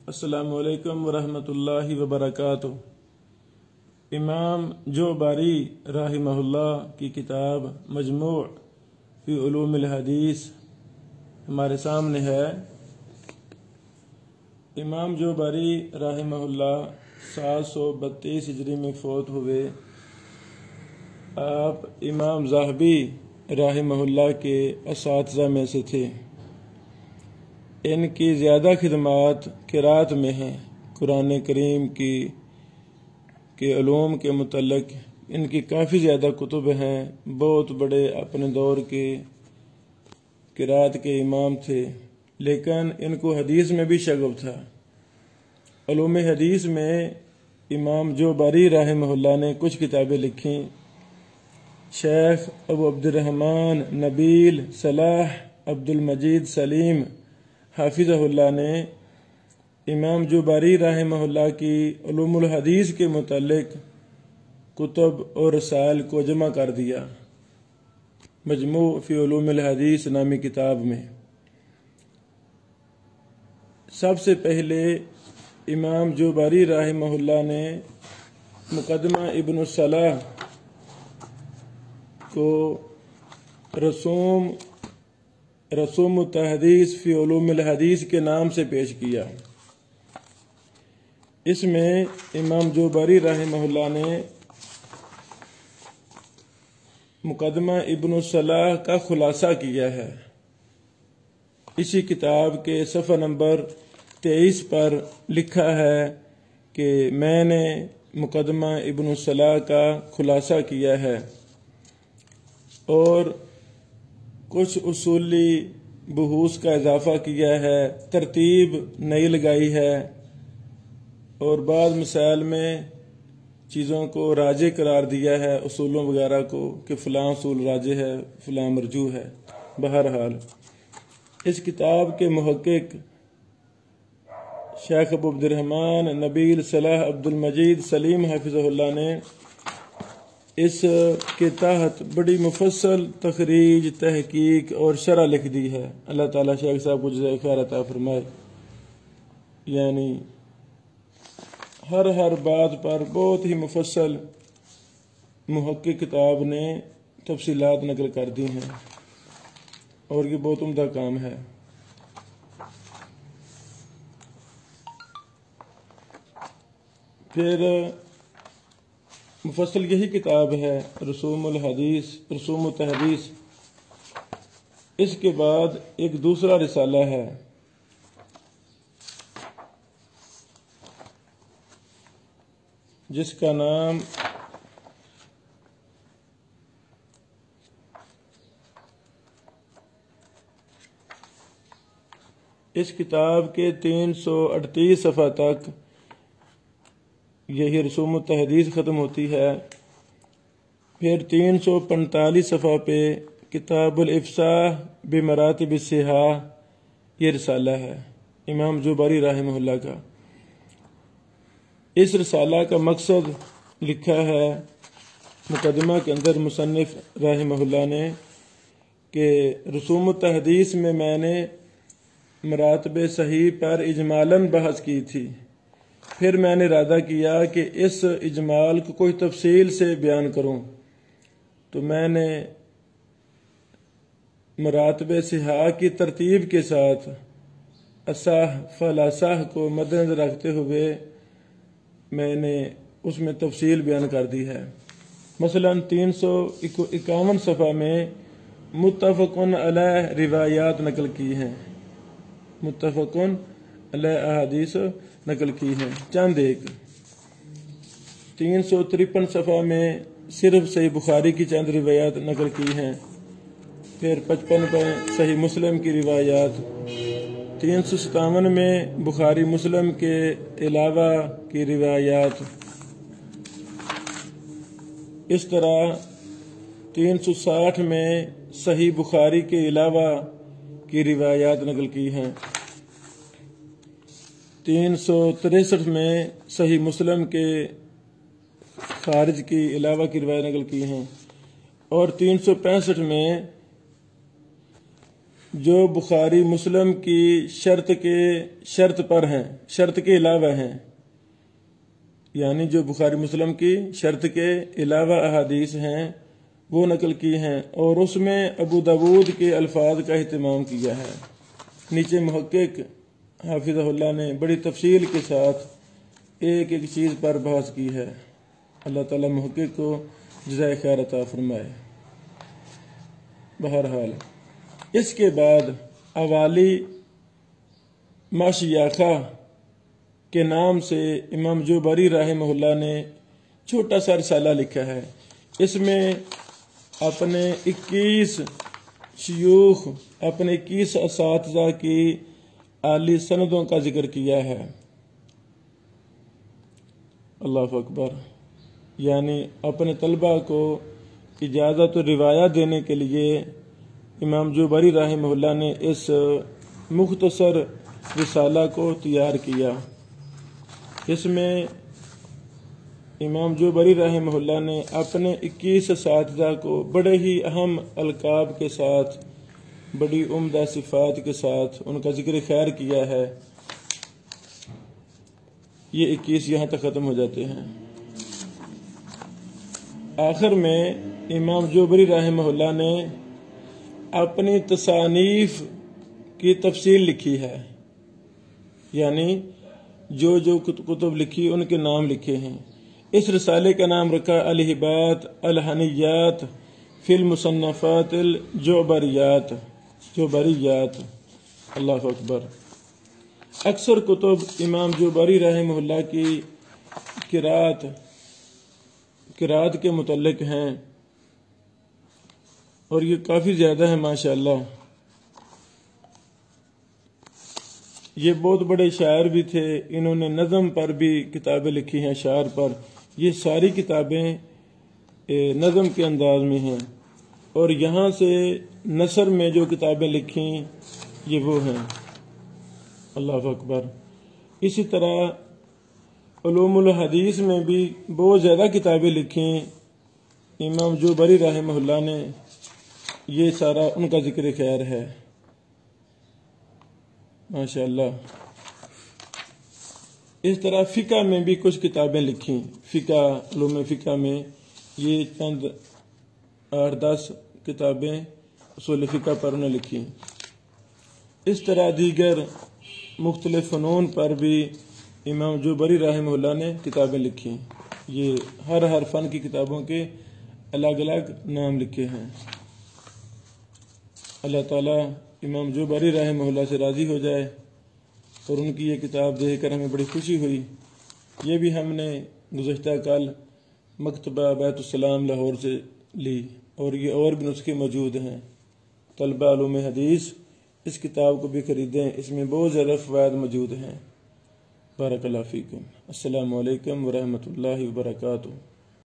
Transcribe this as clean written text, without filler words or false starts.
السلام علیکم ورحمۃ اللہ وبرکاتہ۔ امام جوباری رحمہ اللہ کی کتاب مجموع فی علوم الحدیث ہمارے سامنے ہے۔ امام جوباری رحمہ اللہ 732 ہجری میں فوت ہوئے۔ آپ امام ذہبی رحمہ اللہ کے اساتذہ میں سے تھے۔ ان کی زیادہ خدمات قرات میں ہیں۔ قرآن کریم کے علوم کے متعلق ان کی کافی زیادہ کتب ہیں۔ بہت بڑے اپنے دور کے قرات کے امام تھے، لیکن ان کو حدیث میں بھی شغف تھا۔ علوم حدیث میں امام جوباری رحمہ اللہ نے کچھ کتابیں لکھیں۔ شیخ ابو عبد الرحمن نبیل صلاح عبد المجید سلیم حافظہ اللہ نے امام جوباری رحمہ اللہ کی علوم الحدیث کے متعلق کتب اور رسائل کو جمع کر دیا مجموع فی علوم الحدیث نامی کتاب میں۔ سب سے پہلے امام جوباری رحمہ اللہ نے مقدمہ ابن الصلاح کو رسوم التحدیث فی علوم الحدیث کے نام سے پیش کیا۔ اس میں امام جوبری رحمہ اللہ نے مقدمہ ابن الصلاح کا خلاصہ کیا ہے۔ اسی کتاب کے صفحہ نمبر 23 پر لکھا ہے کہ میں نے مقدمہ ابن الصلاح کا خلاصہ کیا ہے اور کچھ اصولی بحوث کا اضافہ کیا ہے، ترتیب نئی لگائی ہے اور بعض مسائل میں چیزوں کو راجح قرار دیا ہے، اصولوں وغیرہ کو کہ فلاں اصول راجح ہے، فلاں مرجوح ہے۔ بہرحال اس کتاب کے محقق شیخ ابو عبد الرحمن نبیل صلاح عبد المجید سلیم حافظہ اللہ نے اس کے تحت بڑی مفصل تخریج، تحقیق اور شرح لکھ دی ہے۔ اللہ تعالیٰ شیخ صاحب کو جزائے خیر عطا فرمائے۔ یعنی ہر بات پر بہت ہی مفصل محقق کتاب نے تفصیلات نقل کر دی ہیں اور یہ بہت عمدہ کام ہے۔ پھر مفصل یہی کتاب ہے رسوم التحدیث۔ اس کے بعد ایک دوسرا رسالہ ہے جس کا نام اس کتاب کے 338 صفحہ تک یہی رسوم التحدیث ختم ہوتی ہے۔ پھر 345 صفحہ پہ کتاب الافصاح بمراتب الصحاح یہ رسالہ ہے امام جوبری رحمہ اللہ کا۔ اس رسالہ کا مقصد لکھا ہے مقدمہ کے اندر مصنف رحمہ اللہ نے کہ رسوم التحدیث میں نے مراتب صحیح پر اجمالاً بحث کی تھی۔ پھر میں نے ارادہ کیا کہ اس اجمال کو کوئی تفصیل سے بیان کروں، تو میں نے مراتب صحاح کی ترتیب کے ساتھ اصح فالاصح کو مد نظر رکھتے ہوئے میں نے اس میں تفصیل بیان کر دی ہے۔ مثلا 351 صفحہ میں متفق علیہ روایات نقل کی ہیں، متفق علیہ احادیث نقل کی ہیں چند ایک۔ 353 صفحہ میں صرف صحیح بخاری کی چند روایات نقل کی ہیں۔ پھر 55 میں صحیح مسلم کی روایات، 357 میں بخاری مسلم کے علاوہ کی روایات، اس طرح 360 میں صحیح بخاری کے علاوہ کی روایات نقل کی ہیں۔ 363 میں صحیح مسلم کے خارج کی علاوہ کی روایت نقل کی ہیں، اور 365 میں جو بخاری مسلم کی شرط پر ہیں، شرط کے علاوہ ہیں، یعنی جو بخاری مسلم کی شرط کے علاوہ احادیث ہیں وہ نقل کی ہیں، اور اس میں ابو داود کے الفاظ کا اہتمام کیا ہے۔ نیچے محقق حافظہ اللہ نے بڑی تفصیل کے ساتھ ایک ایک چیز پر بحث کی ہے۔ اللہ تعالی محقق کو جزائے خیر عطا فرمائے۔ بہرحال اس کے بعد اوالی ماشیاخہ کے نام سے امام جوبری رحمہ اللہ نے چھوٹا سا رسالہ لکھا ہے۔ اس میں اپنے 21 شیوخ، اپنے 21 اساتذہ کی اعلی سندوں کا ذکر کیا ہے۔ اللہ اکبر، یعنی اپنے طلبہ کو اجازت و روایت دینے کے لیے امام جوبری رحمہ اللہ نے اس مختصر رسالہ کو تیار کیا۔ اس میں امام جوبری رحمہ اللہ نے اپنے 21 اساتذہ کو بڑے ہی اہم القاب کے ساتھ، بڑی عمدہ صفات کے ساتھ ان کا ذکر خیر کیا ہے۔ یہ 21 یہاں تک ختم ہو جاتے ہیں۔ آخر میں امام جوبری رحمہ اللہ نے اپنی تصانیف کی تفصیل لکھی ہے، یعنی جو جو کتب لکھی ان کے نام لکھے ہیں۔ اس رسالے کا نام رکھا الہبات الہنیات فی المصنفات الجوبریات، جوبریات۔ اللہ اکبر۔ اکثر کتب امام جوبری رحمہ اللہ کی قرات کے متعلق ہیں، اور یہ کافی زیادہ ہے ماشاءاللہ۔ یہ بہت بڑے شاعر بھی تھے، انہوں نے نظم پر بھی کتابیں لکھی ہیں، اشعار پر۔ یہ ساری کتابیں نظم کے انداز میں ہیں، اور یہاں سے نثر میں جو کتابیں لکھیں یہ وہ ہیں۔ اللہ اکبر۔ اسی طرح علوم الحدیث میں بھی بہت زیادہ کتابیں لکھیں امام جوبری رحمہ اللہ نے، یہ سارا ان کا ذکر خیر ہے ماشاءاللہ۔ اس طرح فقہ میں بھی کچھ کتابیں لکھیں، فقہ، علوم فقہ میں یہ چند 8-10 کتابیں اصول فقہ پر انہوں نے لکھی۔ اس طرح دیگر مختلف فنون پر بھی امام جوبری رحمہ اللہ نے کتابیں لکھی۔ یہ ہر فن کی کتابوں کے الگ الگ نام لکھے ہیں۔ اللہ تعالیٰ امام جوبری رحمہ اللہ سے راضی ہو جائے، اور ان کی یہ کتاب دیکھ کر ہمیں بڑی خوشی ہوئی۔ یہ بھی ہم نے گزشتہ کل مکتبہ بیت السلام لاہور سے لی، اور یہ اور بھی نسخے موجود ہیں۔ طلبہ علوم حدیث اس کتاب کو بھی خریدیں، اس میں بہت زیادہ فوائد موجود ہیں۔ بارک اللہ فیکم۔ السلام علیکم ورحمۃ اللہ وبرکاتہ۔